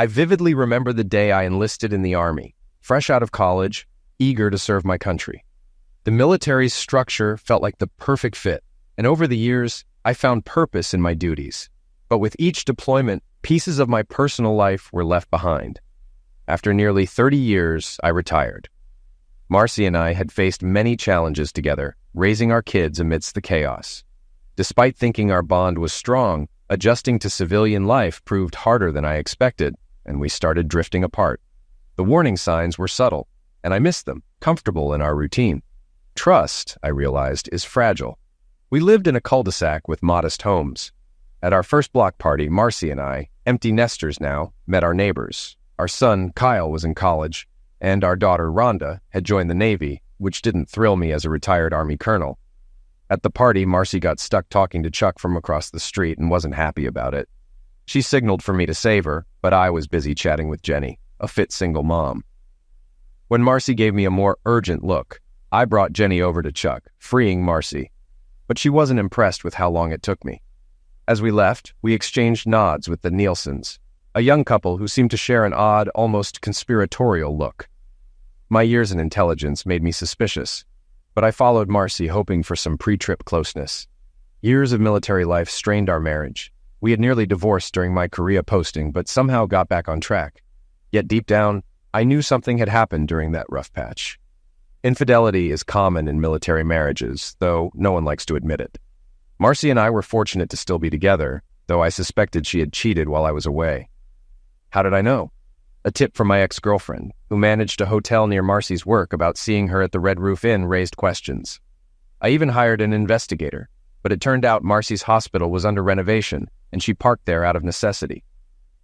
I vividly remember the day I enlisted in the Army, fresh out of college, eager to serve my country. The military's structure felt like the perfect fit, and over the years, I found purpose in my duties. But with each deployment, pieces of my personal life were left behind. After nearly 30 years, I retired. Marcy and I had faced many challenges together, raising our kids amidst the chaos. Despite thinking our bond was strong, adjusting to civilian life proved harder than I expected, and we started drifting apart. The warning signs were subtle, and I missed them, comfortable in our routine. Trust, I realized, is fragile. We lived in a cul-de-sac with modest homes. At our first block party, Marcy and I, empty nesters now, met our neighbors. Our son, Kyle, was in college, and our daughter, Rhonda, had joined the Navy, which didn't thrill me as a retired Army colonel. At the party, Marcy got stuck talking to Chuck from across the street and wasn't happy about it. She signaled for me to save her, but I was busy chatting with Jenny, a fit single mom. When Marcy gave me a more urgent look, I brought Jenny over to Chuck, freeing Marcy. But she wasn't impressed with how long it took me. As we left, we exchanged nods with the Nielsen's, a young couple who seemed to share an odd, almost conspiratorial look. My years in intelligence made me suspicious, but I followed Marcy hoping for some pre-trip closeness. Years of military life strained our marriage. We had nearly divorced during my Korea posting, but somehow got back on track. Yet deep down, I knew something had happened during that rough patch. Infidelity is common in military marriages, though no one likes to admit it. Marcy and I were fortunate to still be together, though I suspected she had cheated while I was away. How did I know? A tip from my ex-girlfriend, who managed a hotel near Marcy's work about seeing her at the Red Roof Inn, raised questions. I even hired an investigator, but it turned out Marcy's hospital was under renovation, and she parked there out of necessity.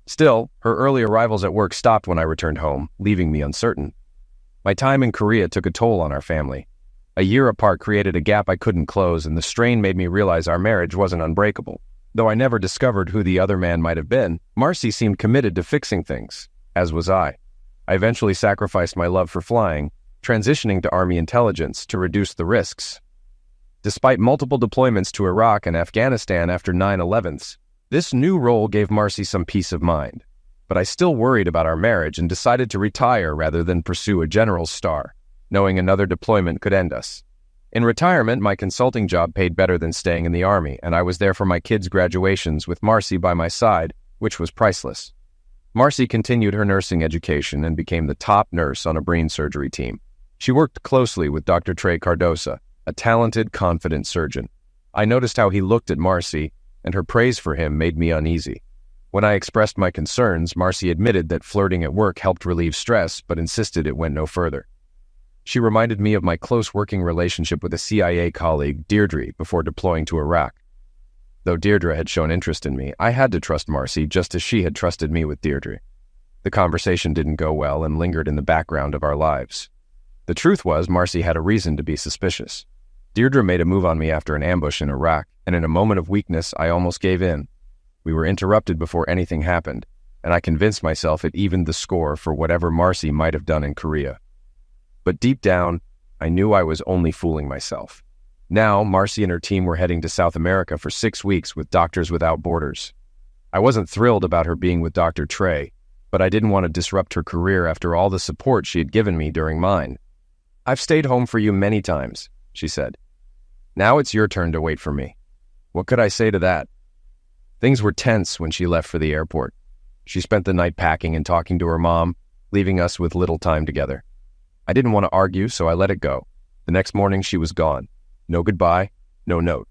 Still, her early arrivals at work stopped when I returned home, leaving me uncertain. My time in Korea took a toll on our family. A year apart created a gap I couldn't close, and the strain made me realize our marriage wasn't unbreakable. Though I never discovered who the other man might have been, Marcy seemed committed to fixing things, as was I. I eventually sacrificed my love for flying, transitioning to Army intelligence to reduce the risks. Despite multiple deployments to Iraq and Afghanistan after 9/11s, this new role gave Marcy some peace of mind. But I still worried about our marriage and decided to retire rather than pursue a general's star, knowing another deployment could end us. In retirement, my consulting job paid better than staying in the Army, and I was there for my kids' graduations with Marcy by my side, which was priceless. Marcy continued her nursing education and became the top nurse on a brain surgery team. She worked closely with Dr. Trey Cardosa, a talented, confident surgeon. I noticed how he looked at Marcy, and her praise for him made me uneasy. When I expressed my concerns, Marcy admitted that flirting at work helped relieve stress, but insisted it went no further. She reminded me of my close working relationship with a CIA colleague, Deirdre, before deploying to Iraq. Though Deirdre had shown interest in me, I had to trust Marcy just as she had trusted me with Deirdre. The conversation didn't go well and lingered in the background of our lives. The truth was, Marcy had a reason to be suspicious. Deirdre made a move on me after an ambush in Iraq, and in a moment of weakness, I almost gave in. We were interrupted before anything happened, and I convinced myself it evened the score for whatever Marcy might have done in Korea. But deep down, I knew I was only fooling myself. Now, Marcy and her team were heading to South America for 6 weeks with Doctors Without Borders. I wasn't thrilled about her being with Dr. Trey, but I didn't want to disrupt her career after all the support she had given me during mine. "I've stayed home for you many times," she said. "Now it's your turn to wait for me." What could I say to that? Things were tense when she left for the airport. She spent the night packing and talking to her mom, leaving us with little time together. I didn't want to argue, so I let it go. The next morning, she was gone. No goodbye, no note.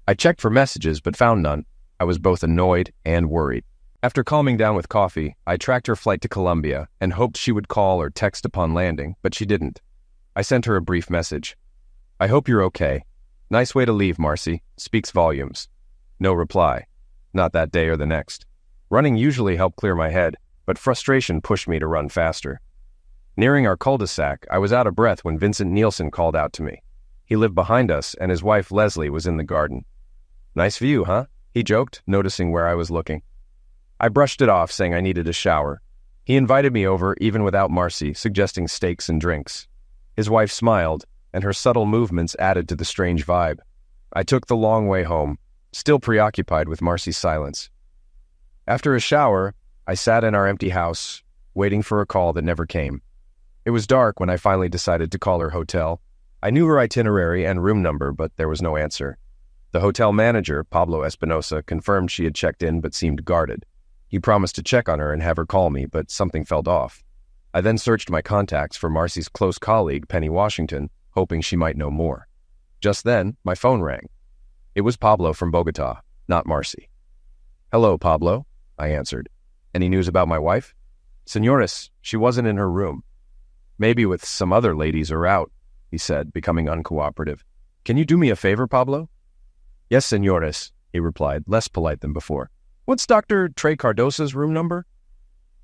I checked for messages, but found none. I was both annoyed and worried. After calming down with coffee, I tracked her flight to Colombia and hoped she would call or text upon landing, but she didn't. I sent her a brief message. "I hope you're okay. Nice way to leave, Marcy. Speaks volumes." No reply. Not that day or the next. Running usually helped clear my head, but frustration pushed me to run faster. Nearing our cul-de-sac, I was out of breath when Vincent Nielsen called out to me. He lived behind us, and his wife Leslie was in the garden. "Nice view, huh?" he joked, noticing where I was looking. I brushed it off, saying I needed a shower. He invited me over, even without Marcy, suggesting steaks and drinks. His wife smiled, and her subtle movements added to the strange vibe. I took the long way home, still preoccupied with Marcy's silence. After a shower, I sat in our empty house, waiting for a call that never came. It was dark when I finally decided to call her hotel. I knew her itinerary and room number, but there was no answer. The hotel manager, Pablo Espinosa, confirmed she had checked in but seemed guarded. He promised to check on her and have her call me, but something felt off. I then searched my contacts for Marcy's close colleague, Penny Washington, hoping she might know more. Just then, my phone rang. It was Pablo from Bogota, not Marcy. "Hello, Pablo," I answered. "Any news about my wife?" "Señores, she wasn't in her room. Maybe with some other ladies or out," he said, becoming uncooperative. "Can you do me a favor, Pablo?" "Yes, señores," he replied, less polite than before. "What's Dr. Trey Cardosa's room number?"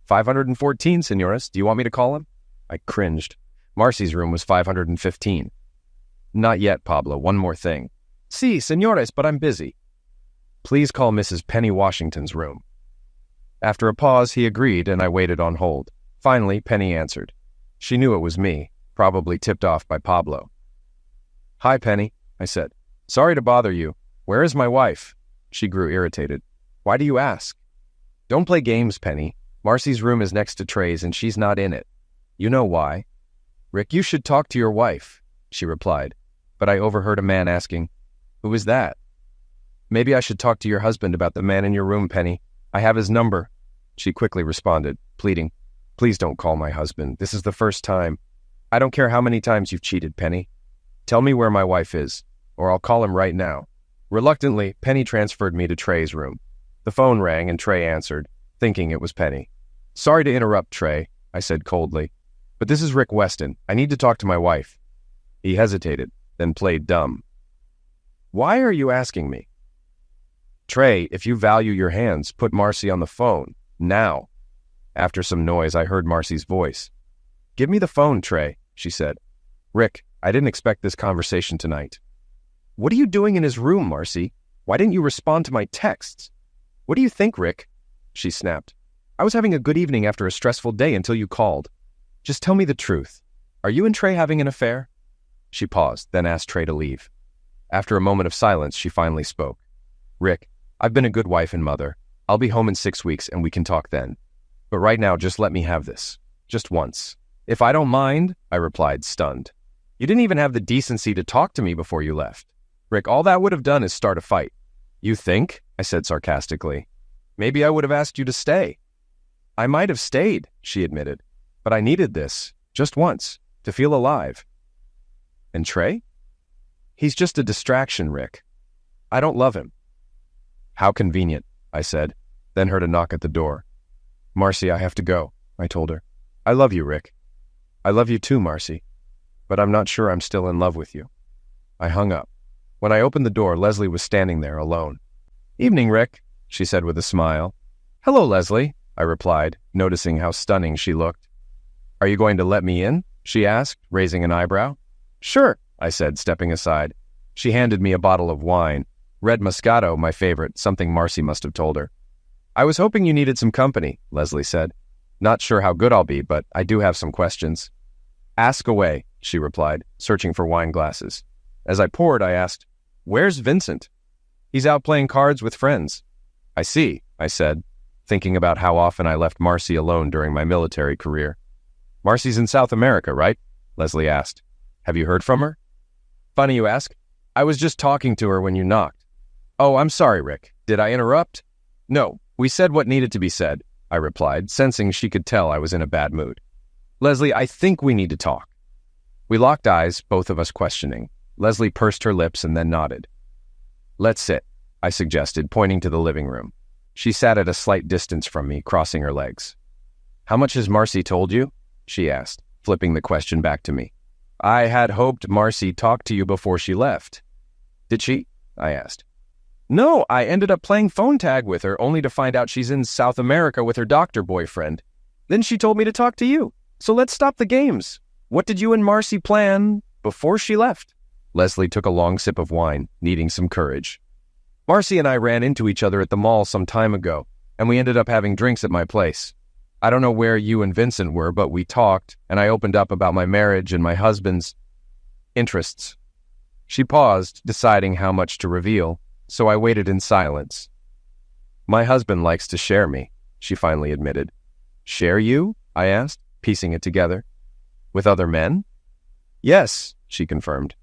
514, señores. Do you want me to call him?" I cringed. Marcy's room was 515. "Not yet, Pablo. One more thing." "Sí, señores, but I'm busy." "Please call Mrs. Penny Washington's room." After a pause, he agreed, and I waited on hold. Finally, Penny answered. She knew it was me, probably tipped off by Pablo. "Hi, Penny," I said. "Sorry to bother you. Where is my wife?" She grew irritated. "Why do you ask?" "Don't play games, Penny. Marcy's room is next to Trey's, and she's not in it. You know why." "Rick, you should talk to your wife," she replied, but I overheard a man asking, "Who is that?" "Maybe I should talk to your husband about the man in your room, Penny. I have his number." She quickly responded, pleading, "Please don't call my husband. This is the first time. I don't care how many times you've cheated, Penny. Tell me where my wife is, or I'll call him right now." Reluctantly, Penny transferred me to Trey's room. The phone rang and Trey answered, thinking it was Penny. "Sorry to interrupt, Trey," I said coldly, "but this is Rick Weston. I need to talk to my wife." He hesitated, then played dumb. "Why are you asking me?" "Trey, if you value your hands, put Marcy on the phone, now." After some noise, I heard Marcy's voice. "Give me the phone, Trey," she said. "Rick, I didn't expect this conversation tonight." "What are you doing in his room, Marcy? Why didn't you respond to my texts?" "What do you think, Rick?" she snapped. "I was having a good evening after a stressful day until you called. Just tell me the truth. Are you and Trey having an affair?" She paused, then asked Trey to leave. After a moment of silence, she finally spoke. "Rick, I've been a good wife and mother. I'll be home in 6 weeks and we can talk then. But right now, just let me have this. Just once." "If I don't mind," I replied, stunned. "You didn't even have the decency to talk to me before you left. Rick, all that would have done is start a fight." "You think?" I said sarcastically. "Maybe I would have asked you to stay." "I might have stayed," she admitted. "But I needed this, just once, to feel alive." "And Trey?" "He's just a distraction, Rick. I don't love him." "How convenient," I said, then heard a knock at the door. "Marcy, I have to go," I told her. "I love you, Rick." "I love you too, Marcy. But I'm not sure I'm still in love with you." I hung up. When I opened the door, Leslie was standing there alone. "Evening, Rick," she said with a smile. "Hello, Leslie," I replied, noticing how stunning she looked. "Are you going to let me in?" she asked, raising an eyebrow. "Sure," I said, stepping aside. She handed me a bottle of wine. Red Moscato, my favorite, something Marcy must have told her. "I was hoping you needed some company," Leslie said. "Not sure how good I'll be, but I do have some questions." "Ask away," she replied, searching for wine glasses. As I poured, I asked, "Where's Vincent?" "He's out playing cards with friends." "I see," I said, thinking about how often I left Marcy alone during my military career. "Marcy's in South America, right?" Leslie asked. "Have you heard from her?" "Funny you ask. I was just talking to her when you knocked." "Oh, I'm sorry, Rick. Did I interrupt?" "No, we said what needed to be said," I replied, sensing she could tell I was in a bad mood. "Leslie, I think we need to talk." We locked eyes, both of us questioning. Leslie pursed her lips and then nodded. "Let's sit," I suggested, pointing to the living room. She sat at a slight distance from me, crossing her legs. "How much has Marcy told you?" she asked, flipping the question back to me. "I had hoped Marcy talked to you before she left." "Did she?" I asked. "No, I ended up playing phone tag with her, only to find out she's in South America with her doctor boyfriend. Then she told me to talk to you. So let's stop the games. What did you and Marcy plan before she left?" Leslie took a long sip of wine, needing some courage. "Marcy and I ran into each other at the mall some time ago, and we ended up having drinks at my place. I don't know where you and Vincent were, but we talked, and I opened up about my marriage and my husband's interests." She paused, deciding how much to reveal, so I waited in silence. "My husband likes to share me," she finally admitted. Share you? I asked, piecing it together. With other men? Yes, she confirmed.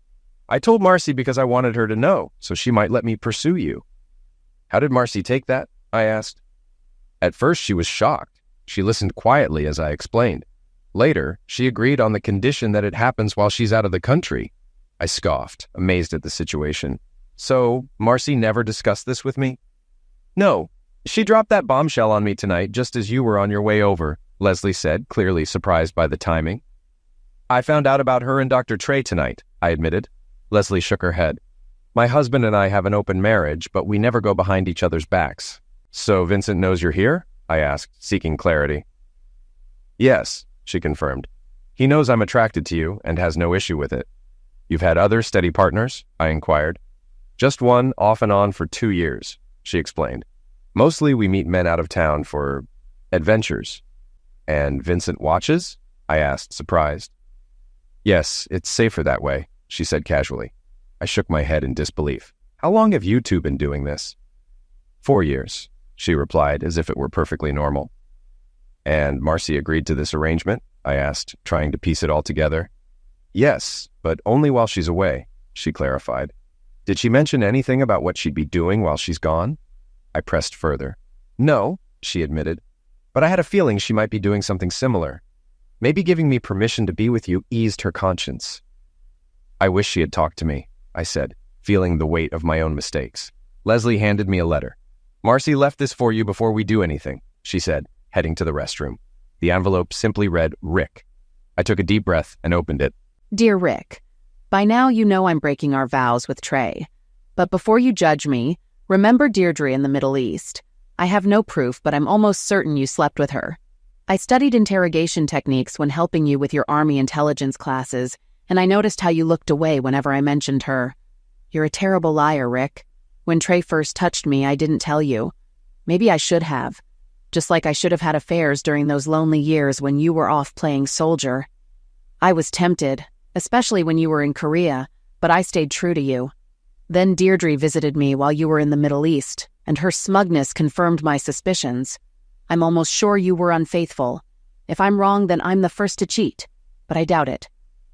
I told Marcy because I wanted her to know, so she might let me pursue you. How did Marcy take that? I asked. At first, she was shocked. She listened quietly as I explained. Later, she agreed on the condition that it happens while she's out of the country. I scoffed, amazed at the situation. So, Marcy never discussed this with me? No. She dropped that bombshell on me tonight just as you were on your way over, Leslie said, clearly surprised by the timing. I found out about her and Dr. Trey tonight, I admitted. Leslie shook her head. My husband and I have an open marriage, but we never go behind each other's backs. So Vincent knows you're here? I asked, seeking clarity. Yes, she confirmed. He knows I'm attracted to you and has no issue with it. You've had other steady partners? I inquired. Just one, off and on for 2 years, she explained. Mostly we meet men out of town for adventures. And Vincent watches? I asked, surprised. Yes, it's safer that way, she said casually. I shook my head in disbelief. How long have you two been doing this? 4 years, she replied, as if it were perfectly normal. And Marcy agreed to this arrangement? I asked, trying to piece it all together. Yes, but only while she's away, she clarified. Did she mention anything about what she'd be doing while she's gone? I pressed further. No, she admitted, but I had a feeling she might be doing something similar. Maybe giving me permission to be with you eased her conscience. I wish she had talked to me, I said, feeling the weight of my own mistakes. Leslie handed me a letter. Marcy left this for you before we do anything, she said, heading to the restroom. The envelope simply read, Rick. I took a deep breath and opened it. Dear Rick, by now you know I'm breaking our vows with Trey. But before you judge me, remember Deirdre in the Middle East. I have no proof, but I'm almost certain you slept with her. I studied interrogation techniques when helping you with your Army intelligence classes, and I noticed how you looked away whenever I mentioned her. You're a terrible liar, Rick. When Trey first touched me, I didn't tell you. Maybe I should have. Just like I should have had affairs during those lonely years when you were off playing soldier. I was tempted, especially when you were in Korea, but I stayed true to you. Then Deirdre visited me while you were in the Middle East, and her smugness confirmed my suspicions. I'm almost sure you were unfaithful. If I'm wrong, then I'm the first to cheat, but I doubt it.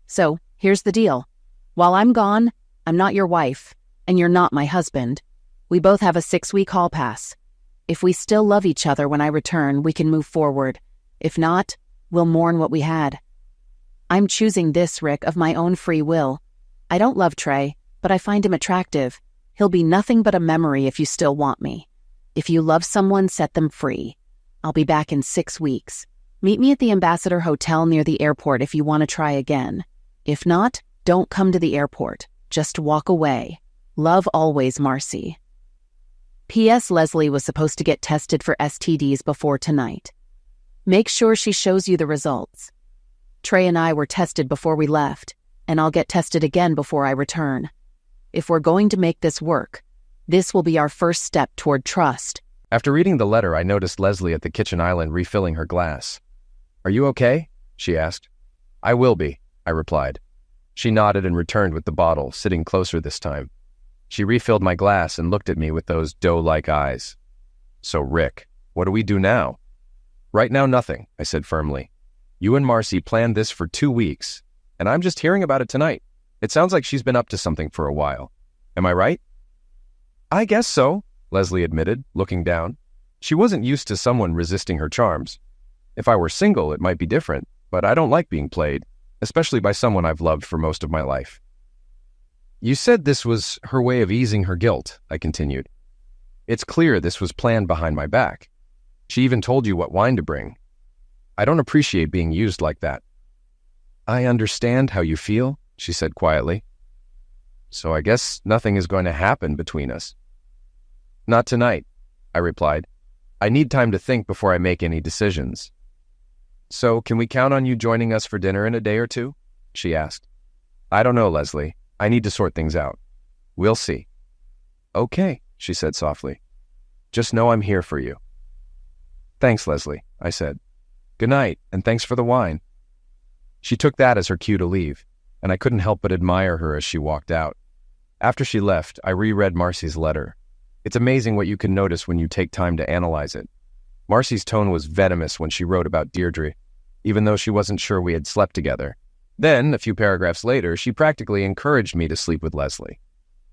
So, here's the deal. While I'm gone, I'm not your wife, and you're not my husband. We both have a 6-week hall pass. If we still love each other when I return, we can move forward. If not, we'll mourn what we had. I'm choosing this, Rick, of my own free will. I don't love Trey, but I find him attractive. He'll be nothing but a memory if you still want me. If you love someone, set them free. I'll be back in 6 weeks. Meet me at the Ambassador Hotel near the airport if you want to try again. If not, don't come to the airport. Just walk away. Love always, Marcy. P.S. Leslie was supposed to get tested for STDs before tonight. Make sure she shows you the results. Trey and I were tested before we left, and I'll get tested again before I return. If we're going to make this work, this will be our first step toward trust. After reading the letter, I noticed Leslie at the kitchen island refilling her glass. Are you okay? She asked. I will be, I replied. She nodded and returned with the bottle, sitting closer this time. She refilled my glass and looked at me with those doe-like eyes. So, Rick, what do we do now? Right now, nothing, I said firmly. You and Marcy planned this for 2 weeks, and I'm just hearing about it tonight. It sounds like she's been up to something for a while. Am I right? I guess so, Leslie admitted, looking down. She wasn't used to someone resisting her charms. If I were single, it might be different, but I don't like being played, especially by someone I've loved for most of my life. You said this was her way of easing her guilt, I continued. It's clear this was planned behind my back. She even told you what wine to bring. I don't appreciate being used like that. I understand how you feel, she said quietly. So I guess nothing is going to happen between us. Not tonight, I replied. I need time to think before I make any decisions. So can we count on you joining us for dinner in a day or two? She asked. I don't know, Leslie. I need to sort things out. We'll see. Okay, she said softly. Just know I'm here for you. Thanks, Leslie, I said. Good night, and thanks for the wine. She took that as her cue to leave, and I couldn't help but admire her as she walked out. After she left, I reread Marcy's letter. It's amazing what you can notice when you take time to analyze it. Marcy's tone was venomous when she wrote about Deirdre, even though she wasn't sure we had slept together. Then, a few paragraphs later, she practically encouraged me to sleep with Leslie.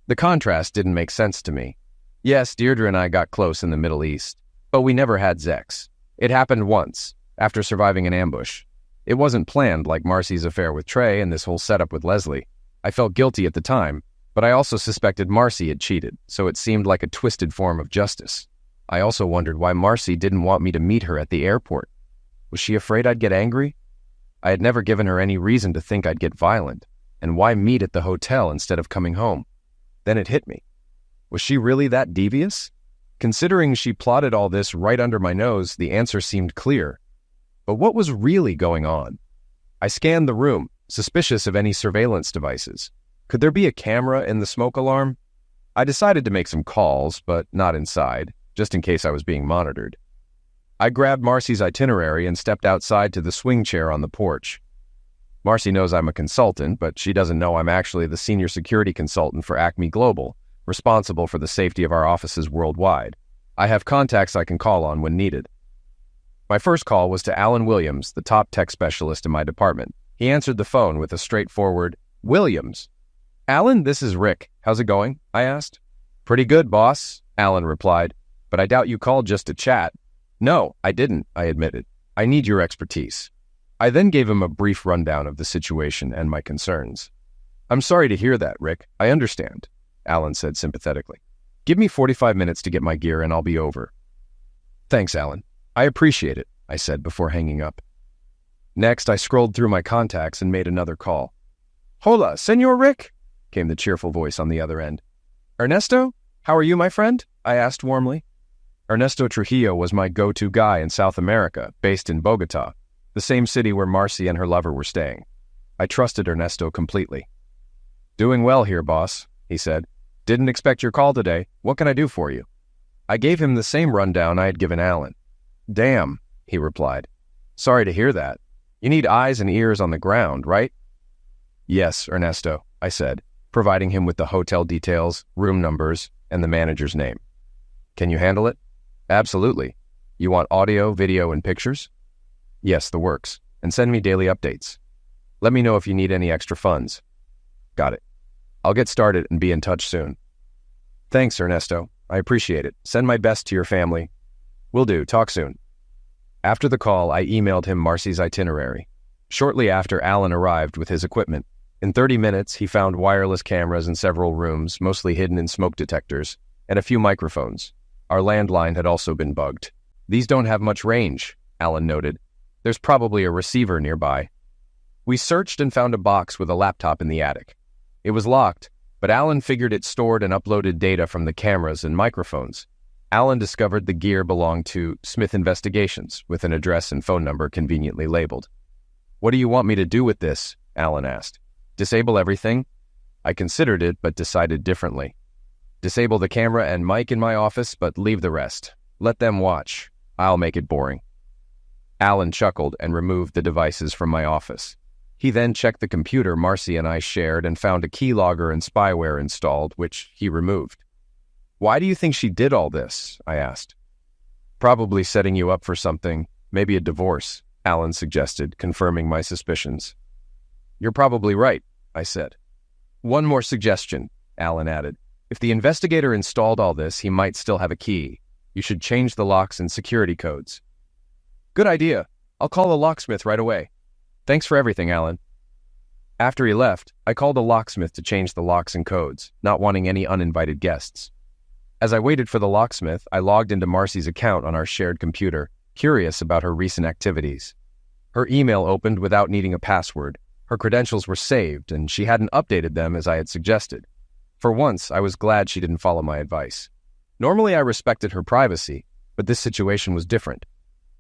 The contrast didn't make sense to me. Yes, Deirdre and I got close in the Middle East, but we never had sex. It happened once, after surviving an ambush. It wasn't planned like Marcy's affair with Trey and this whole setup with Leslie. I felt guilty at the time, but I also suspected Marcy had cheated, so it seemed like a twisted form of justice. I also wondered why Marcy didn't want me to meet her at the airport. Was she afraid I'd get angry? I had never given her any reason to think I'd get violent, and why meet at the hotel instead of coming home? Then it hit me. Was she really that devious? Considering she plotted all this right under my nose, the answer seemed clear. But what was really going on? I scanned the room, suspicious of any surveillance devices. Could there be a camera in the smoke alarm? I decided to make some calls, but not inside, just in case I was being monitored. I grabbed Marcy's itinerary and stepped outside to the swing chair on the porch. Marcy knows I'm a consultant, but she doesn't know I'm actually the senior security consultant for Acme Global, responsible for the safety of our offices worldwide. I have contacts I can call on when needed. My first call was to Alan Williams, the top tech specialist in my department. He answered the phone with a straightforward, "Williams." "Alan, this is Rick. How's it going?" I asked. "Pretty good, boss," Alan replied, "but I doubt you called just to chat." "No, I didn't," I admitted. "I need your expertise." I then gave him a brief rundown of the situation and my concerns. "I'm sorry to hear that, Rick. I understand," Alan said sympathetically. "Give me 45 minutes to get my gear and I'll be over." "Thanks, Alan. I appreciate it," I said before hanging up. Next, I scrolled through my contacts and made another call. "Hola, Senor Rick," came the cheerful voice on the other end. "Ernesto? How are you, my friend?" I asked warmly. Ernesto Trujillo was my go-to guy in South America, based in Bogota, the same city where Marcy and her lover were staying. I trusted Ernesto completely. "Doing well here, boss," he said. "Didn't expect your call today. What can I do for you?" I gave him the same rundown I had given Alan. "Damn," he replied. "Sorry to hear that. You need eyes and ears on the ground, right?" "Yes, Ernesto," I said, providing him with the hotel details, room numbers, and the manager's name. "Can you handle it?" "Absolutely. You want audio, video, and pictures?" "Yes, the works. And send me daily updates. Let me know if you need any extra funds." "Got it. I'll get started and be in touch soon." "Thanks, Ernesto. I appreciate it. Send my best to your family." "Will do. Talk soon." After the call, I emailed him Marcy's itinerary. Shortly after, Alan arrived with his equipment. In 30 minutes, he found wireless cameras in several rooms, mostly hidden in smoke detectors, and a few microphones. Our landline had also been bugged. "These don't have much range," Alan noted. "There's probably a receiver nearby." We searched and found a box with a laptop in the attic. It was locked, but Alan figured it stored and uploaded data from the cameras and microphones. Alan discovered the gear belonged to Smith Investigations, with an address and phone number conveniently labeled. "What do you want me to do with this?" Alan asked. "Disable everything?" I considered it, but decided differently. "Disable the camera and mic in my office, but leave the rest. Let them watch. I'll make it boring." Alan chuckled and removed the devices from my office. He then checked the computer Marcy and I shared and found a keylogger and spyware installed, which he removed. "Why do you think she did all this?" I asked. "Probably setting you up for something, maybe a divorce," Alan suggested, confirming my suspicions. "You're probably right," I said. "One more suggestion," Alan added. "If the investigator installed all this, he might still have a key. You should change the locks and security codes." "Good idea. I'll call a locksmith right away. Thanks for everything, Alan." After he left, I called a locksmith to change the locks and codes, not wanting any uninvited guests. As I waited for the locksmith, I logged into Marcy's account on our shared computer, curious about her recent activities. Her email opened without needing a password. Her credentials were saved, and she hadn't updated them as I had suggested. For once, I was glad she didn't follow my advice. Normally, I respected her privacy, but this situation was different.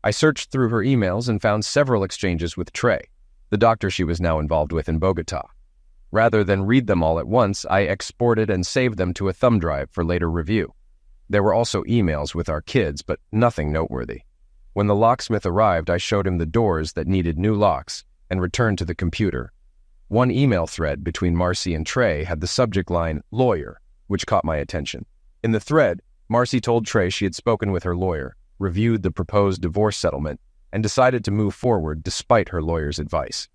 I searched through her emails and found several exchanges with Trey, the doctor she was now involved with in Bogota. Rather than read them all at once, I exported and saved them to a thumb drive for later review. There were also emails with our kids, but nothing noteworthy. When the locksmith arrived, I showed him the doors that needed new locks and returned to the computer. One email thread between Marcy and Trey had the subject line, "lawyer," which caught my attention. In the thread, Marcy told Trey she had spoken with her lawyer, reviewed the proposed divorce settlement, and decided to move forward despite her lawyer's advice.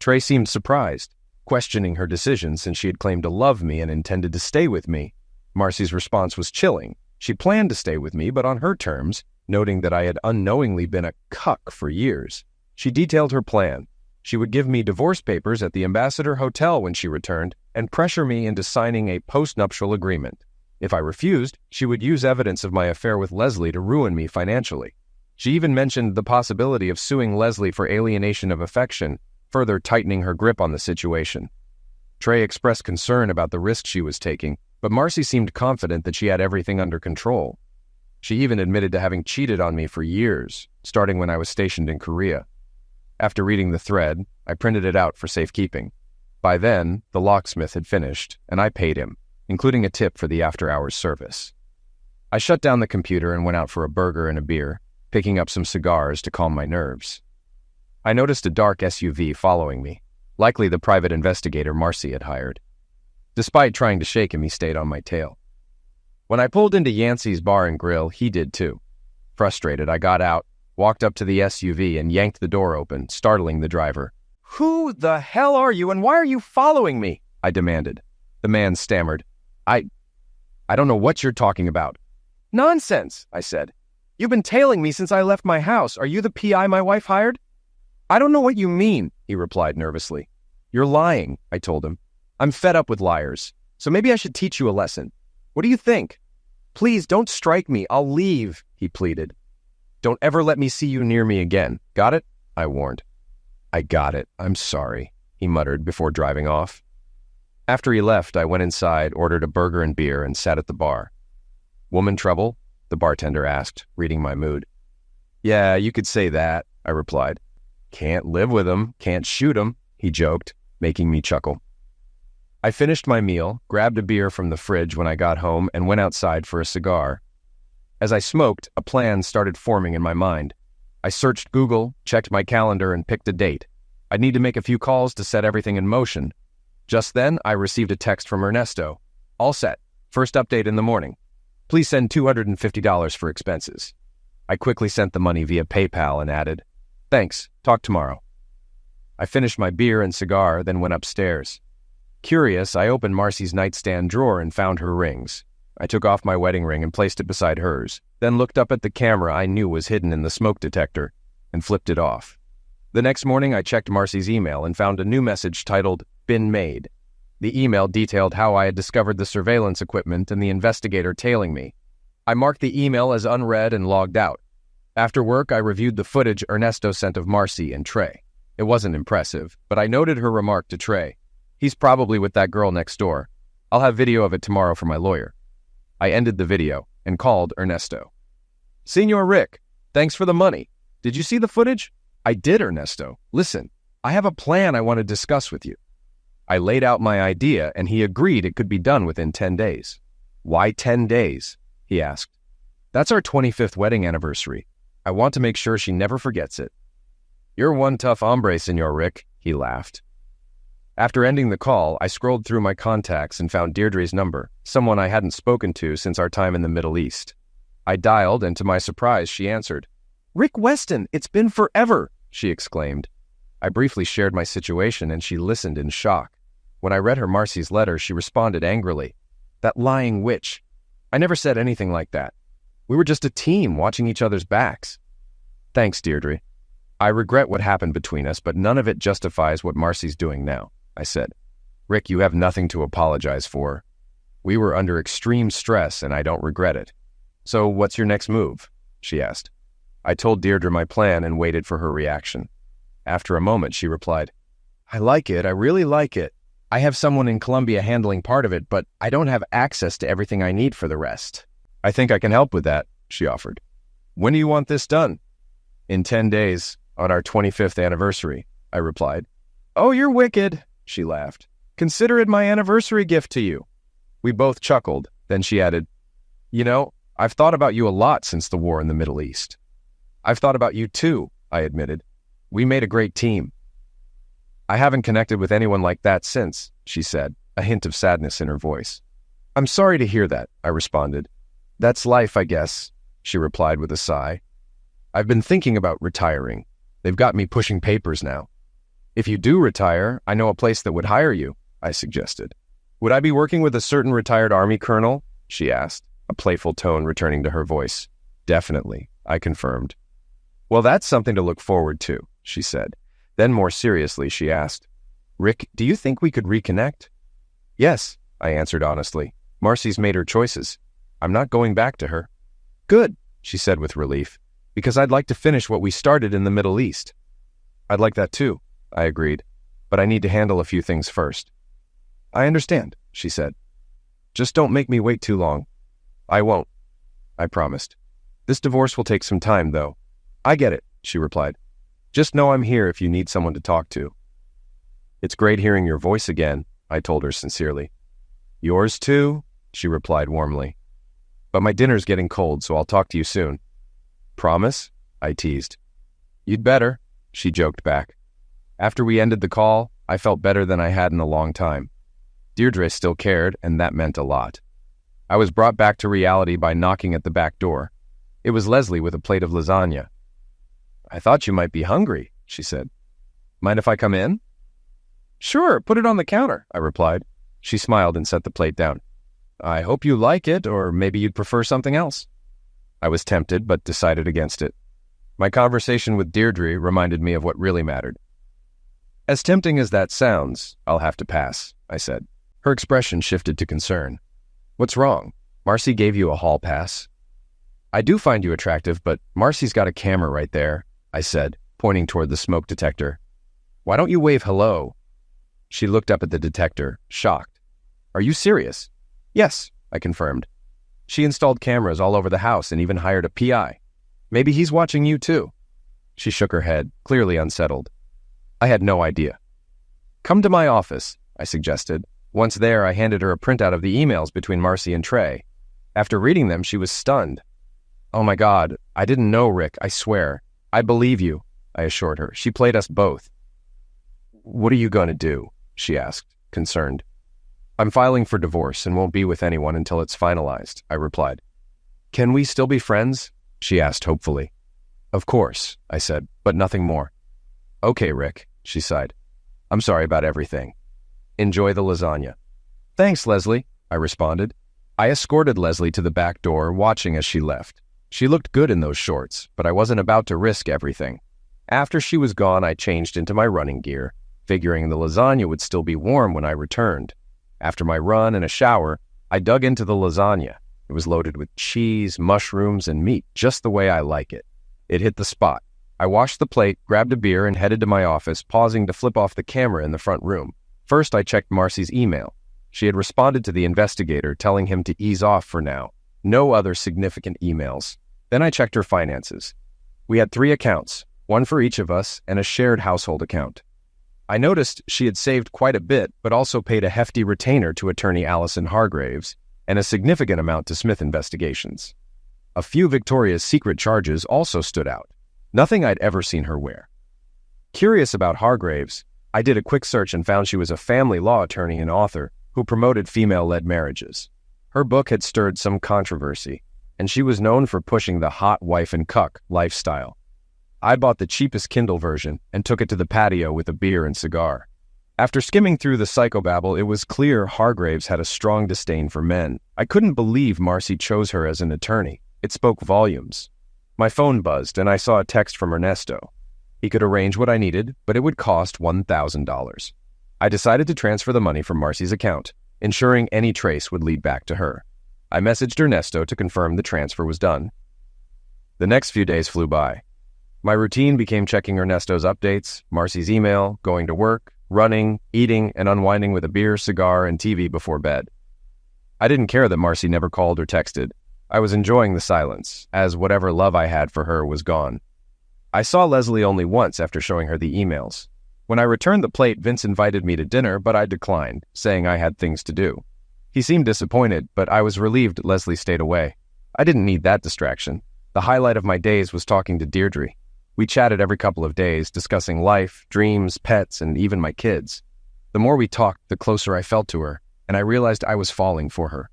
Trey seemed surprised, questioning her decision since she had claimed to love me and intended to stay with me. Marcy's response was chilling. She planned to stay with me, but on her terms, noting that I had unknowingly been a cuck for years. She detailed her plan. She would give me divorce papers at the Ambassador Hotel when she returned and pressure me into signing a postnuptial agreement. If I refused, she would use evidence of my affair with Leslie to ruin me financially. She even mentioned the possibility of suing Leslie for alienation of affection, further tightening her grip on the situation. Trey expressed concern about the risk she was taking, but Marcy seemed confident that she had everything under control. She even admitted to having cheated on me for years, starting when I was stationed in Korea. After reading the thread, I printed it out for safekeeping. By then, the locksmith had finished, and I paid him, including a tip for the after-hours service. I shut down the computer and went out for a burger and a beer, picking up some cigars to calm my nerves. I noticed a dark SUV following me, likely the private investigator Marcy had hired. Despite trying to shake him, he stayed on my tail. When I pulled into Yancey's Bar and Grill, he did too. Frustrated, I got out, walked up to the SUV, and yanked the door open, startling the driver. "Who the hell are you, and why are you following me?" I demanded. The man stammered. I don't know what you're talking about." "Nonsense," I said. "You've been tailing me since I left my house. Are you the PI my wife hired?" "I don't know what you mean," he replied nervously. "You're lying," I told him. "I'm fed up with liars, so maybe I should teach you a lesson. What do you think?" "Please don't strike me. I'll leave," he pleaded. "Don't ever let me see you near me again. Got it?" I warned. "I got it. I'm sorry," he muttered before driving off. After he left, I went inside, ordered a burger and beer, and sat at the bar. "Woman trouble?" the bartender asked, reading my mood. "Yeah, you could say that," I replied. "Can't live with him, can't shoot him," he joked, making me chuckle. I finished my meal, grabbed a beer from the fridge when I got home, and went outside for a cigar. As I smoked, a plan started forming in my mind. I searched Google, checked my calendar, and picked a date. I'd need to make a few calls to set everything in motion. Just then, I received a text from Ernesto. "All set. First update in the morning. Please send $250 for expenses." I quickly sent the money via PayPal and added, "Thanks. Talk tomorrow." I finished my beer and cigar, then went upstairs. Curious, I opened Marcy's nightstand drawer and found her rings. I took off my wedding ring and placed it beside hers, then looked up at the camera I knew was hidden in the smoke detector and flipped it off. The next morning, I checked Marcy's email and found a new message titled, "Been Made." The email detailed how I had discovered the surveillance equipment and the investigator tailing me. I marked the email as unread and logged out. After work, I reviewed the footage Ernesto sent of Marcy and Trey. It wasn't impressive, but I noted her remark to Trey. "He's probably with that girl next door. I'll have video of it tomorrow for my lawyer." I ended the video and called Ernesto. "Senor Rick, thanks for the money. Did you see the footage?" "I did, Ernesto. Listen, I have a plan I want to discuss with you." I laid out my idea, and he agreed it could be done within 10 days. "Why 10 days?" he asked. "That's our 25th wedding anniversary. I want to make sure she never forgets it." "You're one tough hombre, Senor Rick," he laughed. After ending the call, I scrolled through my contacts and found Deirdre's number, someone I hadn't spoken to since our time in the Middle East. I dialed, and to my surprise, she answered. "Rick Weston, it's been forever," she exclaimed. I briefly shared my situation, and she listened in shock. When I read her Marcy's letter, she responded angrily. "That lying witch. I never said anything like that. We were just a team watching each other's backs." "Thanks, Deirdre. I regret what happened between us, but none of it justifies what Marcy's doing now," I said. "Rick, you have nothing to apologize for. We were under extreme stress, and I don't regret it. So what's your next move?" she asked. I told Deirdre my plan and waited for her reaction. After a moment, she replied, "I like it. I really like it. I have someone in Colombia handling part of it, but I don't have access to everything I need for the rest." "I think I can help with that," she offered. "When do you want this done?" "In 10 days, on our 25th anniversary," I replied. "Oh, you're wicked," she laughed. "Consider it my anniversary gift to you." We both chuckled. Then she added, "You know, I've thought about you a lot since the war in the Middle East." "I've thought about you too," I admitted. "We made a great team." "I haven't connected with anyone like that since," she said, a hint of sadness in her voice. "I'm sorry to hear that," I responded. "That's life, I guess," she replied with a sigh. I've been thinking about retiring. They've got me pushing papers now. If you do retire, I know a place that would hire you, I suggested. Would I be working with a certain retired Army colonel? She asked, a playful tone returning to her voice. Definitely, I confirmed. Well, that's something to look forward to, she said. Then more seriously, she asked, Rick, do you think we could reconnect? Yes, I answered honestly. Marcy's made her choices. I'm not going back to her. Good, she said with relief, because I'd like to finish what we started in the Middle East. I'd like that too, I agreed, but I need to handle a few things first. I understand, she said. Just don't make me wait too long. I won't, I promised. This divorce will take some time, though. I get it, she replied. Just know I'm here if you need someone to talk to. It's great hearing your voice again, I told her sincerely. Yours too, she replied warmly. But my dinner's getting cold, so I'll talk to you soon. Promise? I teased. You'd better, she joked back. After we ended the call, I felt better than I had in a long time. Deirdre still cared, and that meant a lot. I was brought back to reality by knocking at the back door. It was Leslie with a plate of lasagna. I thought you might be hungry, she said. Mind if I come in? Sure, put it on the counter, I replied. She smiled and set the plate down. I hope you like it, or maybe you'd prefer something else. I was tempted, but decided against it. My conversation with Deirdre reminded me of what really mattered. As tempting as that sounds, I'll have to pass, I said. Her expression shifted to concern. What's wrong? Marcy gave you a hall pass. I do find you attractive, but Marcy's got a camera right there, I said, pointing toward the smoke detector. Why don't you wave hello? She looked up at the detector, shocked. Are you serious? Yes, I confirmed. She installed cameras all over the house and even hired a PI. Maybe he's watching you too. She shook her head, clearly unsettled. I had no idea. Come to my office, I suggested. Once there, I handed her a printout of the emails between Marcy and Trey. After reading them, she was stunned. Oh my God, I didn't know, Rick, I swear. I believe you, I assured her. She played us both. What are you going to do? She asked, concerned. I'm filing for divorce and won't be with anyone until it's finalized, I replied. Can we still be friends? She asked hopefully. Of course, I said, but nothing more. Okay, Rick, she sighed. I'm sorry about everything. Enjoy the lasagna. Thanks, Leslie, I responded. I escorted Leslie to the back door, watching as she left. She looked good in those shorts, but I wasn't about to risk everything. After she was gone, I changed into my running gear, figuring the lasagna would still be warm when I returned. After my run and a shower, I dug into the lasagna. It was loaded with cheese, mushrooms, and meat, just the way I like it. It hit the spot. I washed the plate, grabbed a beer, and headed to my office, pausing to flip off the camera in the front room. First, I checked Marcy's email. She had responded to the investigator, telling him to ease off for now. No other significant emails. Then I checked her finances. We had 3 accounts, one for each of us, and a shared household account. I noticed she had saved quite a bit, but also paid a hefty retainer to attorney Allison Hargraves, and a significant amount to Smith Investigations. A few Victoria's Secret charges also stood out. Nothing I'd ever seen her wear. Curious about Hargraves, I did a quick search and found she was a family law attorney and author who promoted female-led marriages. Her book had stirred some controversy, and she was known for pushing the hot wife and cuck lifestyle. I bought the cheapest Kindle version and took it to the patio with a beer and cigar. After skimming through the psychobabble, it was clear Hargraves had a strong disdain for men. I couldn't believe Marcy chose her as an attorney. It spoke volumes. My phone buzzed, and I saw a text from Ernesto. He could arrange what I needed, but it would cost $1,000. I decided to transfer the money from Marcy's account, ensuring any trace would lead back to her. I messaged Ernesto to confirm the transfer was done. The next few days flew by. My routine became checking Ernesto's updates, Marcy's email, going to work, running, eating, and unwinding with a beer, cigar, and TV before bed. I didn't care that Marcy never called or texted. I was enjoying the silence, as whatever love I had for her was gone. I saw Leslie only once after showing her the emails. When I returned the plate, Vince invited me to dinner, but I declined, saying I had things to do. He seemed disappointed, but I was relieved Leslie stayed away. I didn't need that distraction. The highlight of my days was talking to Deirdre. We chatted every couple of days, discussing life, dreams, pets, and even my kids. The more we talked, the closer I felt to her, and I realized I was falling for her.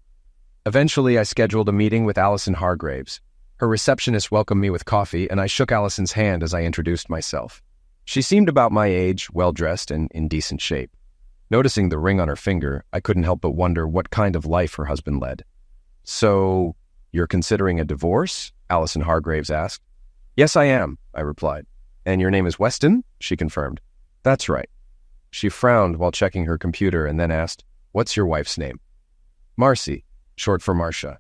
Eventually, I scheduled a meeting with Allison Hargraves. Her receptionist welcomed me with coffee, and I shook Allison's hand as I introduced myself. She seemed about my age, well-dressed, and in decent shape. Noticing the ring on her finger, I couldn't help but wonder what kind of life her husband led. "So, you're considering a divorce?" Allison Hargraves asked. "Yes, I am," I replied. "And your name is Weston?" she confirmed. "That's right." She frowned while checking her computer and then asked, "What's your wife's name?" "Marcy, short for Marcia."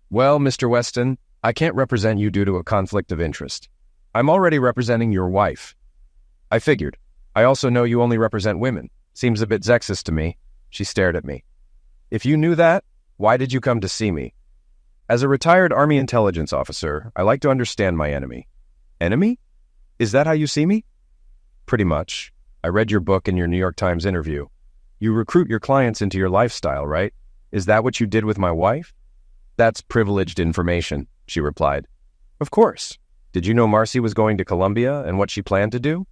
"Well, Mr. Weston, I can't represent you due to a conflict of interest. I'm already representing your wife." "I figured. I also know you only represent women. Seems a bit sexist to me." She stared at me. "If you knew that, why did you come to see me?" "As a retired Army intelligence officer, I like to understand my enemy." "Enemy? Is that how you see me?" "Pretty much. I read your book and your New York Times interview. You recruit your clients into your lifestyle, right? Is that what you did with my wife?" "That's privileged information," she replied. "Of course. Did you know Marcy was going to Colombia and what she planned to do?"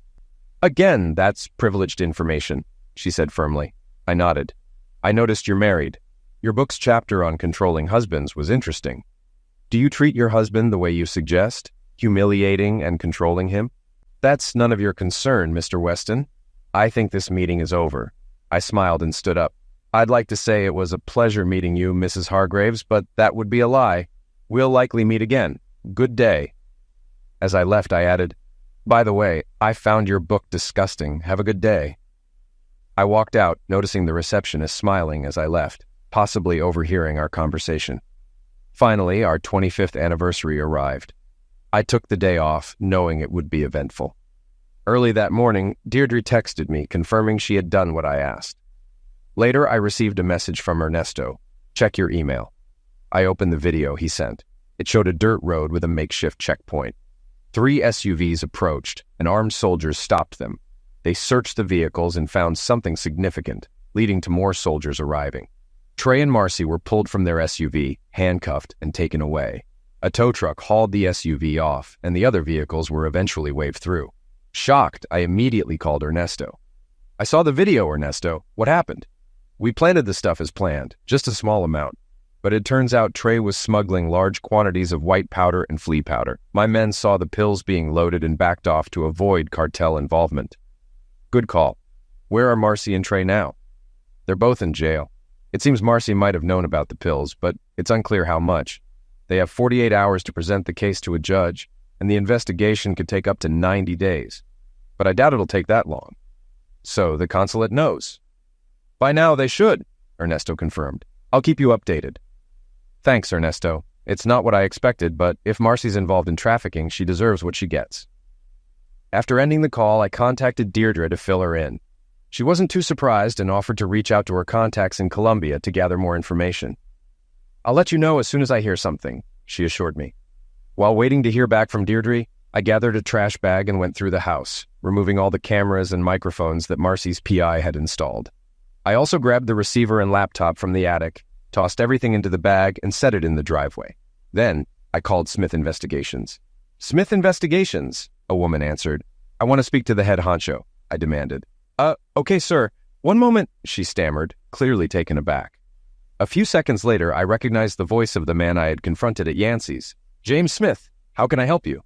"Again, that's privileged information," she said firmly. I nodded. "I noticed you're married. Your book's chapter on controlling husbands was interesting. Do you treat your husband the way you suggest, humiliating and controlling him?" "That's none of your concern, Mr. Weston. I think this meeting is over." I smiled and stood up. "I'd like to say it was a pleasure meeting you, Mrs. Hargraves, but that would be a lie. We'll likely meet again. Good day." As I left, I added, "By the way, I found your book disgusting. Have a good day." I walked out, noticing the receptionist smiling as I left, possibly overhearing our conversation. Finally, our 25th anniversary arrived. I took the day off, knowing it would be eventful. Early that morning, Deirdre texted me, confirming she had done what I asked. Later, I received a message from Ernesto. "Check your email." I opened the video he sent. It showed a dirt road with a makeshift checkpoint. 3 SUVs approached, and armed soldiers stopped them. They searched the vehicles and found something significant, leading to more soldiers arriving. Trey and Marcy were pulled from their SUV, handcuffed, and taken away. A tow truck hauled the SUV off, and the other vehicles were eventually waved through. Shocked, I immediately called Ernesto. "I saw the video, Ernesto. What happened?" "We planted the stuff as planned, just a small amount. But it turns out Trey was smuggling large quantities of white powder and flea powder. My men saw the pills being loaded and backed off to avoid cartel involvement." "Good call. Where are Marcy and Trey now?" "They're both in jail. It seems Marcy might have known about the pills, but it's unclear how much. They have 48 hours to present the case to a judge, and the investigation could take up to 90 days. But I doubt it'll take that long." "So the consulate knows?" "By now they should," Ernesto confirmed. "I'll keep you updated." "Thanks, Ernesto. It's not what I expected, but if Marcy's involved in trafficking, she deserves what she gets." After ending the call, I contacted Deirdre to fill her in. She wasn't too surprised and offered to reach out to her contacts in Colombia to gather more information. "I'll let you know as soon as I hear something," she assured me. While waiting to hear back from Deirdre, I gathered a trash bag and went through the house, removing all the cameras and microphones that Marcy's PI had installed. I also grabbed the receiver and laptop from the attic, tossed everything into the bag, and set it in the driveway. Then, I called Smith Investigations. "Smith Investigations," a woman answered. "I want to speak to the head honcho," I demanded. Okay, sir. One moment," she stammered, clearly taken aback. A few seconds later, I recognized the voice of the man I had confronted at Yancey's. "James Smith, how can I help you?"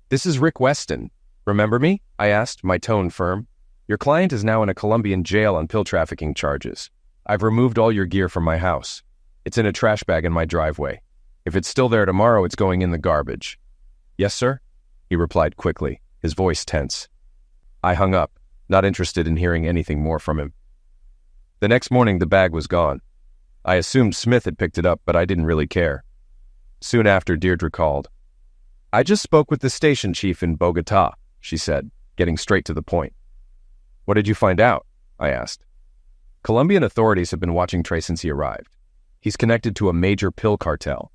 "This is Rick Weston. Remember me?" I asked, my tone firm. "Your client is now in a Colombian jail on pill trafficking charges. I've removed all your gear from my house. It's in a trash bag in my driveway. If it's still there tomorrow, it's going in the garbage." "Yes, sir," he replied quickly, his voice tense. I hung up, not interested in hearing anything more from him. The next morning, the bag was gone. I assumed Smith had picked it up, but I didn't really care. Soon after, Deirdre called. "I just spoke with the station chief in Bogota," she said, getting straight to the point. "What did you find out?" I asked. "Colombian authorities have been watching Trey since he arrived. He's connected to a major pill cartel.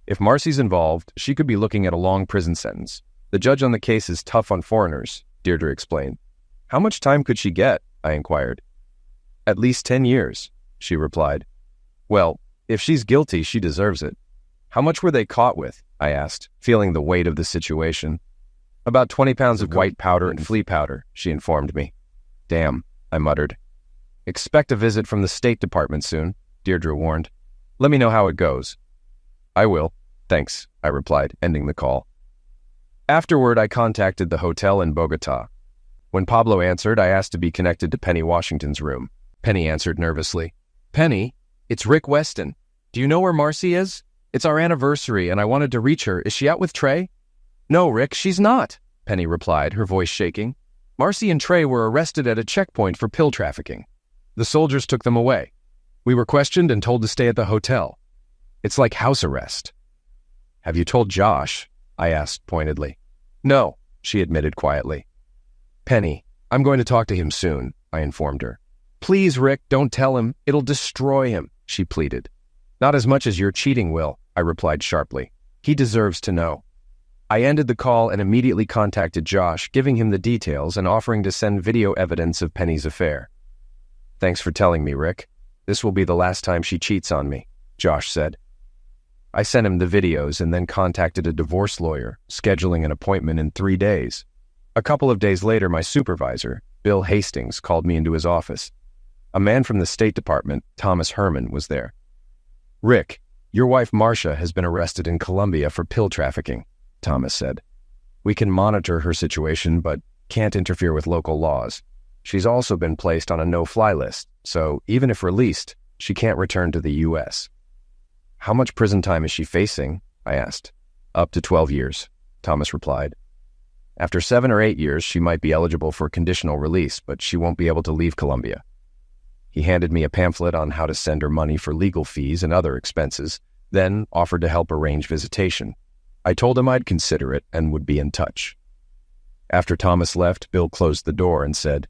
If Marcy's involved, she could be looking at a long prison sentence. The judge on the case is tough on foreigners," Deirdre explained. "How much time could she get?" I inquired. "At least 10 years, she replied. "Well, if she's guilty, she deserves it." "How much were they caught with?" I asked, feeling the weight of the situation. "About 20 pounds of white powder and flea powder," she informed me. "Damn," I muttered. "Expect a visit from the State Department soon," Deirdre warned. "Let me know how it goes." "I will. Thanks, I replied, ending the call. Afterward, I contacted the hotel in Bogota. When Pablo answered, I asked to be connected to Penny Washington's room. Penny answered nervously. Penny, it's Rick Weston. Do you know where Marcy is? It's our anniversary, and I wanted to reach her. Is she out with Trey? No, Rick, she's not, Penny replied, her voice shaking. Marcy and Trey were arrested at a checkpoint for pill trafficking. The soldiers took them away. We were questioned and told to stay at the hotel. It's like house arrest. Have you told Josh? I asked pointedly. No, she admitted quietly. Penny, I'm going to talk to him soon, I informed her. Please, Rick, don't tell him. It'll destroy him, she pleaded. Not as much as your cheating will, I replied sharply. He deserves to know. I ended the call and immediately contacted Josh, giving him the details and offering to send video evidence of Penny's affair. Thanks for telling me, Rick. This will be the last time she cheats on me, Josh said. I sent him the videos and then contacted a divorce lawyer, scheduling an appointment in 3 days. A couple of days later, my supervisor, Bill Hastings, called me into his office. A man from the State Department, Thomas Herman, was there. Rick, your wife Marcia has been arrested in Colombia for pill trafficking, Thomas said. We can monitor her situation, but can't interfere with local laws. She's also been placed on a no-fly list, so even if released, she can't return to the U.S. How much prison time is she facing? I asked. Up to 12 years, Thomas replied. After 7 or 8 years, she might be eligible for conditional release, but she won't be able to leave Colombia. He handed me a pamphlet on how to send her money for legal fees and other expenses, then offered to help arrange visitation. I told him I'd consider it and would be in touch. After Thomas left, Bill closed the door and said,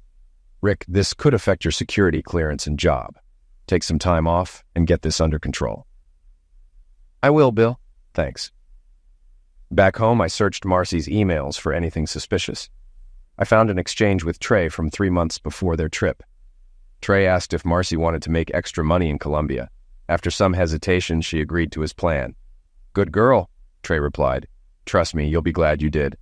Rick, this could affect your security clearance and job. Take some time off and get this under control. I will, Bill. Thanks. Back home, I searched Marcy's emails for anything suspicious. I found an exchange with Trey from 3 months before their trip. Trey asked if Marcy wanted to make extra money in Colombia. After some hesitation, she agreed to his plan. Good girl, Trey replied. Trust me, you'll be glad you did.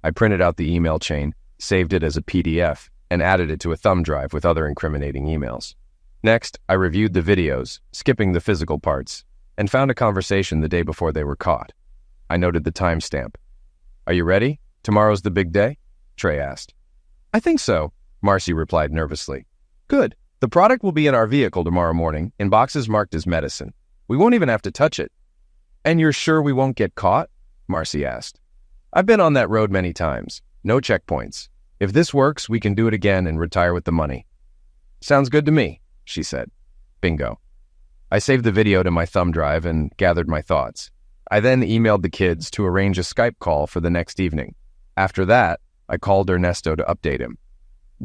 I printed out the email chain, saved it as a PDF, and added it to a thumb drive with other incriminating emails. Next, I reviewed the videos, skipping the physical parts, and found a conversation the day before they were caught. I noted the timestamp. Are you ready? Tomorrow's the big day? Trey asked. I think so, Marcy replied nervously. Good. The product will be in our vehicle tomorrow morning, in boxes marked as medicine. We won't even have to touch it. And you're sure we won't get caught? Marcy asked. I've been on that road many times. No checkpoints. If this works, we can do it again and retire with the money. Sounds good to me, she said. Bingo. I saved the video to my thumb drive and gathered my thoughts. I then emailed the kids to arrange a Skype call for the next evening. After that, I called Ernesto to update him.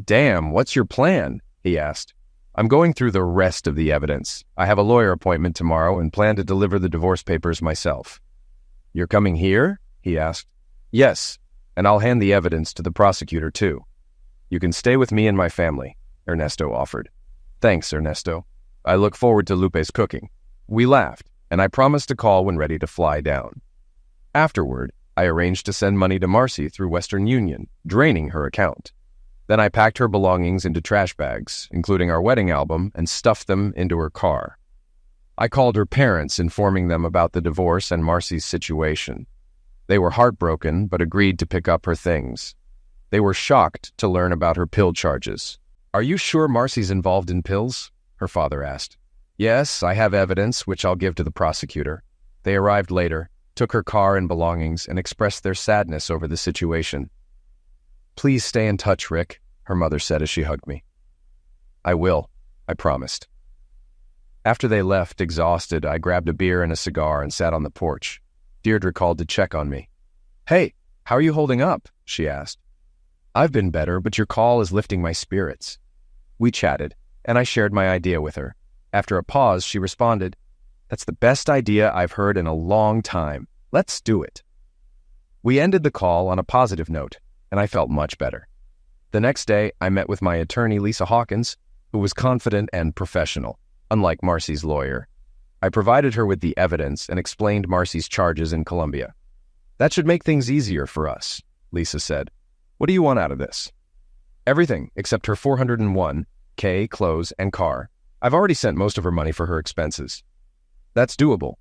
Damn, what's your plan? He asked. I'm going through the rest of the evidence. I have a lawyer appointment tomorrow and plan to deliver the divorce papers myself. You're coming here? He asked. Yes, and I'll hand the evidence to the prosecutor too. You can stay with me and my family, Ernesto offered. Thanks, Ernesto. I look forward to Lupe's cooking. We laughed, and I promised to call when ready to fly down. Afterward, I arranged to send money to Marcy through Western Union, draining her account. Then I packed her belongings into trash bags, including our wedding album, and stuffed them into her car. I called her parents, informing them about the divorce and Marcy's situation. They were heartbroken, but agreed to pick up her things. They were shocked to learn about her pill charges. Are you sure Marcy's involved in pills? Her father asked. Yes, I have evidence, which I'll give to the prosecutor. They arrived later, took her car and belongings, and expressed their sadness over the situation. Please stay in touch, Rick, her mother said as she hugged me. I will, I promised. After they left, exhausted, I grabbed a beer and a cigar and sat on the porch. Deirdre called to check on me. Hey, how are you holding up? She asked. I've been better, but your call is lifting my spirits. We chatted, and I shared my idea with her. After a pause, she responded, That's the best idea I've heard in a long time. Let's do it. We ended the call on a positive note, and I felt much better. The next day, I met with my attorney, Lisa Hawkins, who was confident and professional, unlike Marcy's lawyer. I provided her with the evidence and explained Marcy's charges in Colombia. That should make things easier for us, Lisa said. What do you want out of this? Everything except her $401K, clothes, and car. I've already sent most of her money for her expenses. That's doable.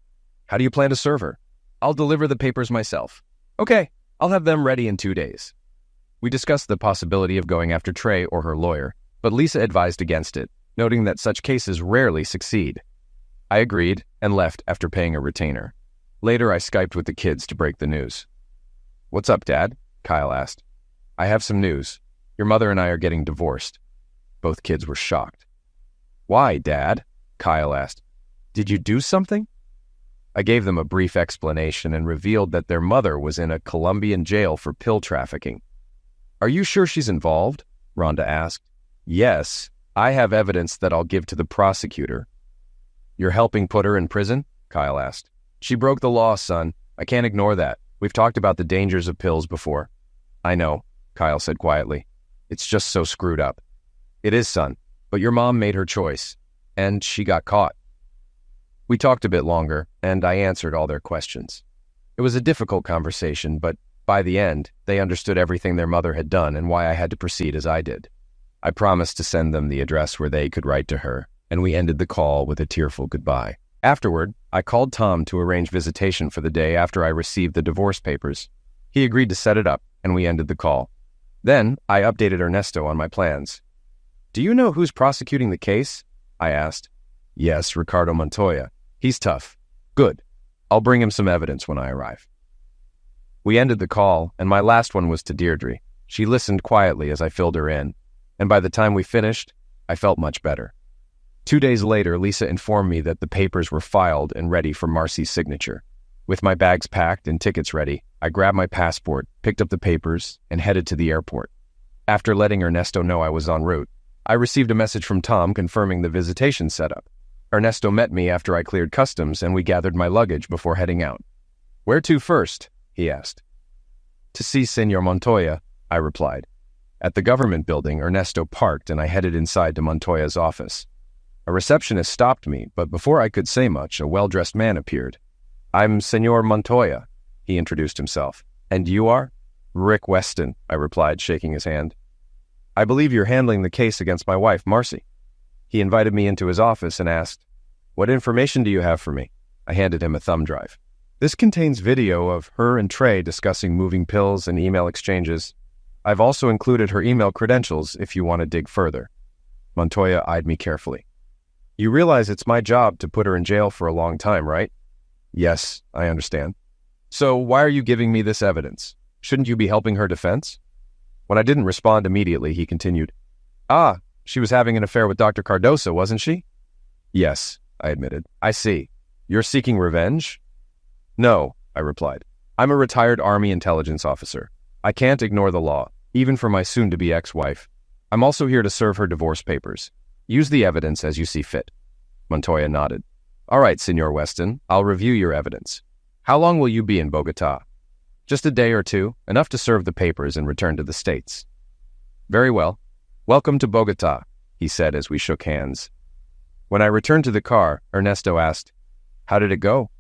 How do you plan to serve her? I'll deliver the papers myself. Okay, I'll have them ready in 2 days. We discussed the possibility of going after Trey or her lawyer, but Lisa advised against it, noting that such cases rarely succeed. I agreed and left after paying a retainer. Later, I Skyped with the kids to break the news. "What's up, Dad?" Kyle asked. "I have some news. Your mother and I are getting divorced." Both kids were shocked. "Why, Dad?" Kyle asked. "Did you do something?" I gave them a brief explanation and revealed that their mother was in a Colombian jail for pill trafficking. "Are you sure she's involved?" Rhonda asked. "Yes, I have evidence that I'll give to the prosecutor." "You're helping put her in prison?" Kyle asked. "She broke the law, son. I can't ignore that. We've talked about the dangers of pills before." "I know," Kyle said quietly. "It's just so screwed up." "It is, son, but your mom made her choice, and she got caught." We talked a bit longer, and I answered all their questions. It was a difficult conversation, but by the end, they understood everything their mother had done and why I had to proceed as I did. I promised to send them the address where they could write to her, and we ended the call with a tearful goodbye. Afterward, I called Tom to arrange visitation for the day after I received the divorce papers. He agreed to set it up, and we ended the call. Then, I updated Ernesto on my plans. "Do you know who's prosecuting the case?" I asked. "Yes, Ricardo Montoya. He's tough." "Good. I'll bring him some evidence when I arrive." We ended the call, and my last one was to Deirdre. She listened quietly as I filled her in, and by the time we finished, I felt much better. 2 days later, Lisa informed me that the papers were filed and ready for Marcy's signature. With my bags packed and tickets ready, I grabbed my passport, picked up the papers, and headed to the airport. After letting Ernesto know I was en route, I received a message from Tom confirming the visitation setup. Ernesto met me after I cleared customs, and we gathered my luggage before heading out. "Where to first?" he asked. "To see Senor Montoya," I replied. At the government building, Ernesto parked, and I headed inside to Montoya's office. A receptionist stopped me, but before I could say much, a well-dressed man appeared. "I'm Senor Montoya," he introduced himself. "And you are?" "Rick Weston," I replied, shaking his hand. "I believe you're handling the case against my wife, Marcy." He invited me into his office and asked, "What information do you have for me?" I handed him a thumb drive. "This contains video of her and Trey discussing moving pills and email exchanges. I've also included her email credentials if you want to dig further." Montoya eyed me carefully. "You realize it's my job to put her in jail for a long time, right?" "Yes, I understand." "So why are you giving me this evidence? Shouldn't you be helping her defense?" When I didn't respond immediately, he continued, "Ah, she was having an affair with Dr. Cardoso, wasn't she?" "Yes," I admitted. "I see. You're seeking revenge?" "No," I replied. "I'm a retired Army intelligence officer. I can't ignore the law, even for my soon-to-be ex-wife. I'm also here to serve her divorce papers. Use the evidence as you see fit." Montoya nodded. "All right, Senor Weston, I'll review your evidence. How long will you be in Bogota?" "Just a day or two, enough to serve the papers and return to the States." "Very well. Welcome to Bogota," he said as we shook hands. When I returned to the car, Ernesto asked, "How did it go?"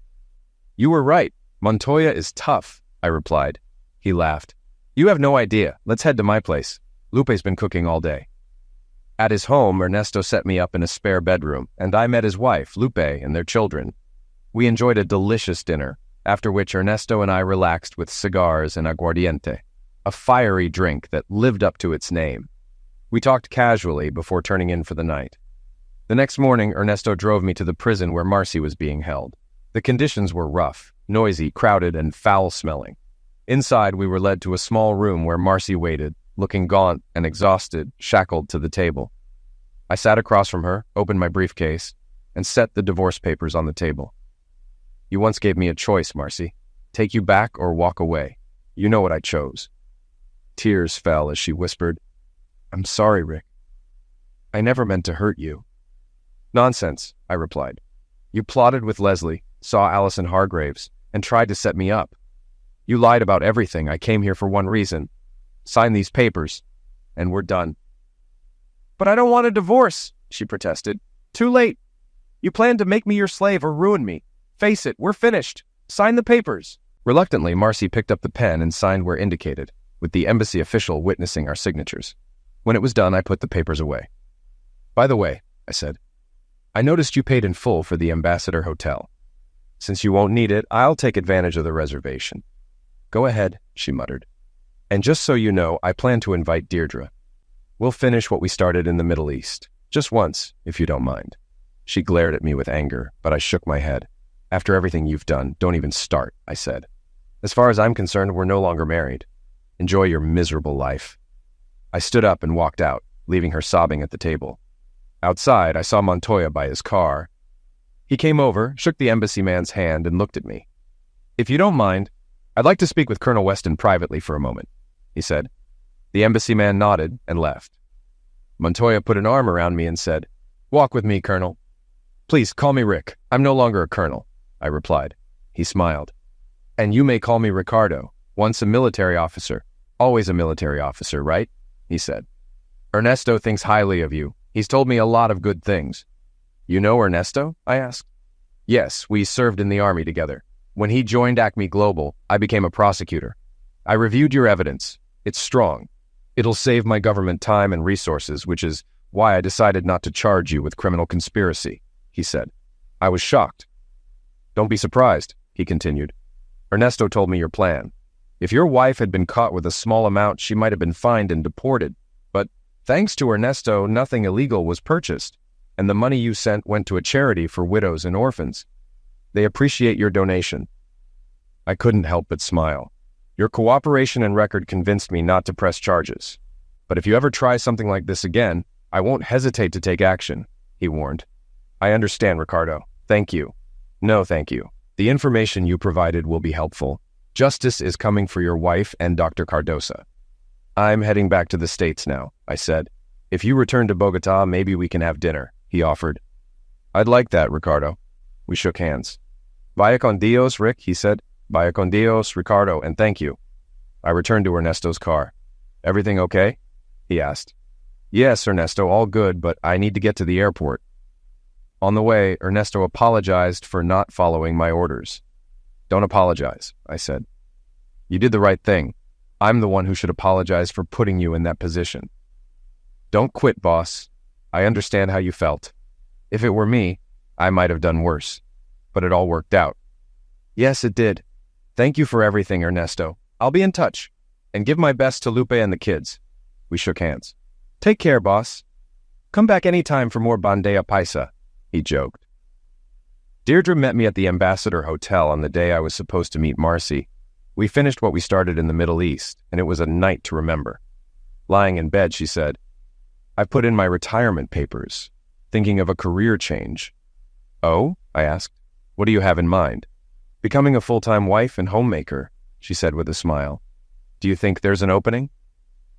"You were right. Montoya is tough," I replied. He laughed. "You have no idea. Let's head to my place. Lupe's been cooking all day." At his home, Ernesto set me up in a spare bedroom, and I met his wife, Lupe, and their children. We enjoyed a delicious dinner, after which Ernesto and I relaxed with cigars and aguardiente, a fiery drink that lived up to its name. We talked casually before turning in for the night. The next morning, Ernesto drove me to the prison where Marcy was being held. The conditions were rough, noisy, crowded, and foul-smelling. Inside, we were led to a small room where Marcy waited, looking gaunt and exhausted, shackled to the table. I sat across from her, opened my briefcase, and set the divorce papers on the table. "You once gave me a choice, Marcy. Take you back or walk away. You know what I chose." Tears fell as she whispered, "I'm sorry, Rick. I never meant to hurt you." "Nonsense," I replied. "You plotted with Leslie, saw Allison Hargraves, and tried to set me up. You lied about everything. I came here for one reason. Sign these papers, and we're done." "But I don't want a divorce," she protested. "Too late. You plan to make me your slave or ruin me. Face it, we're finished. Sign the papers." Reluctantly, Marcy picked up the pen and signed where indicated, with the embassy official witnessing our signatures. When it was done, I put the papers away. "By the way," I said, "I noticed you paid in full for the Ambassador Hotel." Since you won't need it, I'll take advantage of the reservation. Go ahead, she muttered. And just so you know, I plan to invite Deirdre. We'll finish what we started in the Middle East. Just once, if you don't mind. She glared at me with anger, but I shook my head. After everything you've done, don't even start, I said. As far as I'm concerned, we're no longer married. Enjoy your miserable life. I stood up and walked out, leaving her sobbing at the table. Outside, I saw Montoya by his car. He came over, shook the embassy man's hand, and looked at me. If you don't mind, I'd like to speak with Colonel Weston privately for a moment, he said. The embassy man nodded and left. Montoya put an arm around me and said, Walk with me, Colonel. Please, call me Rick. I'm no longer a colonel, I replied. He smiled. And you may call me Ricardo, once a military officer, always a military officer, right? He said. Ernesto thinks highly of you. He's told me a lot of good things. You know Ernesto? I asked. Yes, we served in the army together. When he joined Acme Global, I became a prosecutor. I reviewed your evidence. It's strong. It'll save my government time and resources, which is why I decided not to charge you with criminal conspiracy, he said. I was shocked. Don't be surprised, he continued. Ernesto told me your plan. If your wife had been caught with a small amount, she might have been fined and deported. But thanks to Ernesto, nothing illegal was purchased, and the money you sent went to a charity for widows and orphans. They appreciate your donation. I couldn't help but smile. Your cooperation and record convinced me not to press charges. But if you ever try something like this again, I won't hesitate to take action, he warned. I understand, Ricardo. Thank you. No, thank you. The information you provided will be helpful. Justice is coming for your wife and Dr. Cardosa. I'm heading back to the States now, I said. If you return to Bogota, maybe we can have dinner, he offered. I'd like that, Ricardo. We shook hands. Vaya con Dios, Rick, he said. Vaya con Dios, Ricardo, and thank you. I returned to Ernesto's car. Everything okay? He asked. Yes, Ernesto, all good, but I need to get to the airport. On the way, Ernesto apologized for not following my orders. Don't apologize, I said. You did the right thing. I'm the one who should apologize for putting you in that position. Don't quit, boss. I understand how you felt. If it were me, I might have done worse. But it all worked out. Yes, it did. Thank you for everything, Ernesto. I'll be in touch. And give my best to Lupe and the kids. We shook hands. Take care, boss. Come back anytime for more bandeja paisa, he joked. Deirdre met me at the Ambassador Hotel on the day I was supposed to meet Marcy. We finished what we started in the Middle East, and it was a night to remember. Lying in bed, she said, I put in my retirement papers, thinking of a career change. Oh? I asked. What do you have in mind? Becoming a full-time wife and homemaker, she said with a smile. Do you think there's an opening?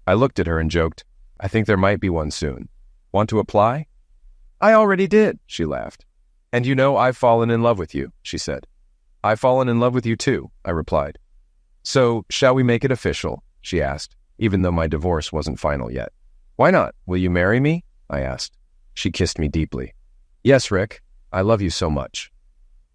I looked at her and joked, I think there might be one soon. Want to apply? I already did, she laughed. And you know I've fallen in love with you, she said. I've fallen in love with you too, I replied. So, shall we make it official? She asked, even though my divorce wasn't final yet. Why not? Will you marry me? I asked. She kissed me deeply. Yes, Rick. I love you so much.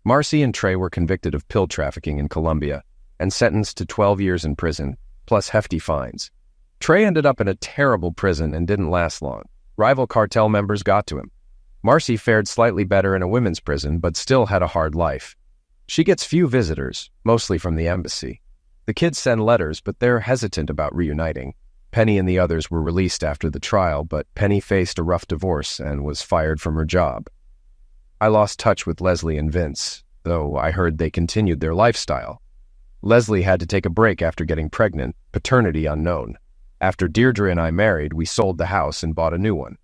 Marcy and Trey were convicted of pill trafficking in Colombia and sentenced to 12 years in prison, plus hefty fines. Trey ended up in a terrible prison and didn't last long. Rival cartel members got to him. Marcy fared slightly better in a women's prison, but still had a hard life. She gets few visitors, mostly from the embassy. The kids send letters, but they're hesitant about reuniting. Penny and the others were released after the trial, but Penny faced a rough divorce and was fired from her job. I lost touch with Leslie and Vince, though I heard they continued their lifestyle. Leslie had to take a break after getting pregnant, paternity unknown. After Deirdre and I married, we sold the house and bought a new one.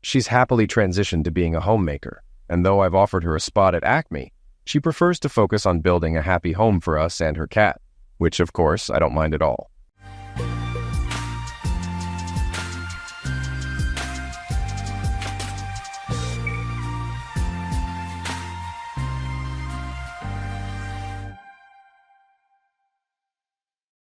She's happily transitioned to being a homemaker, and though I've offered her a spot at Acme, she prefers to focus on building a happy home for us and her cat, which, of course, I don't mind at all.